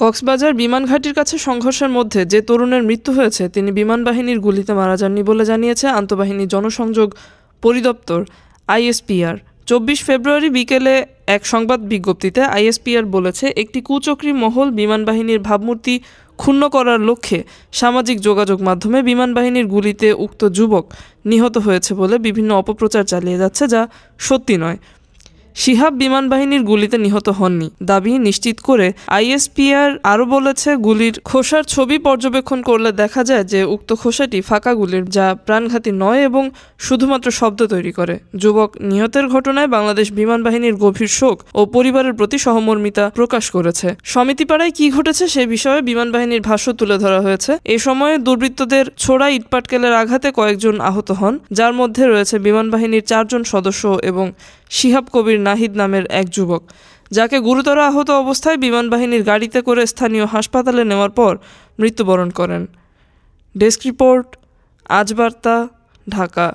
কক্সবাজার বিমান ঘাঁটির কাছে সংঘর্ষের মধ্যে যে তরুণের মৃত্যু হয়েছে তিনি বিমান বাহিনীর গুলিতে মারা যাননি বলে জানিয়েছে আন্তঃবাহিনী জনসংযোগ পরিদপ্তর আইএসপিআর। ২৪ ফেব্রুয়ারি বিকেলে এক সংবাদ বিজ্ঞপ্তিতে আইএসপিআর বলেছে, একটি কুচক্রী মহল বিমান বাহিনীর ভাবমূর্তি ক্ষুণ্ণ করার লক্ষ্যে সামাজিক যোগাযোগ মাধ্যমে বিমান বাহিনীর গুলিতে উক্ত যুবক নিহত হয়েছে বলে বিভিন্ন অপপ্রচার চালিয়ে যাচ্ছে, যা সত্যি নয়। শিহাব বিমান বাহিনীর গুলিতে নিহত হননি দাবি নিশ্চিত করে আইএসপিআর আরও বলেছে, গুলির খোসার ছবি পর্যবেক্ষণ করলে দেখা যায় যে উক্ত খোসাটি ফাঁকা গুলির, যা প্রাণঘাতী নয় এবং শুধুমাত্র শব্দ তৈরি করে। যুবক নিহতের ঘটনায় বাংলাদেশ বিমান বাহিনীর গভীর শোক ও পরিবারের প্রতি সহমর্মিতা প্রকাশ করেছে। সমিতিপাড়ায় কি ঘটেছে সে বিষয়ে বিমান বাহিনীর ভাষ্য তুলে ধরা হয়েছে। এ সময়ে দুর্বৃত্তদের ছোড়া ইটপাটকেলের আঘাতে কয়েকজন আহত হন, যার মধ্যে রয়েছে বিমান বাহিনীর 4 জন সদস্য এবং শিহাব কবির নাহিদ নামের এক যুবক, যাকে গুরুতর আহত অবস্থায় বিমান বাহিনীর গাড়িতে করে স্থানীয় হাসপাতালে নেওয়ার পর মৃত্যুবরণ করেন। ডেস্ক রিপোর্ট, আজ বার্তা, ঢাকা।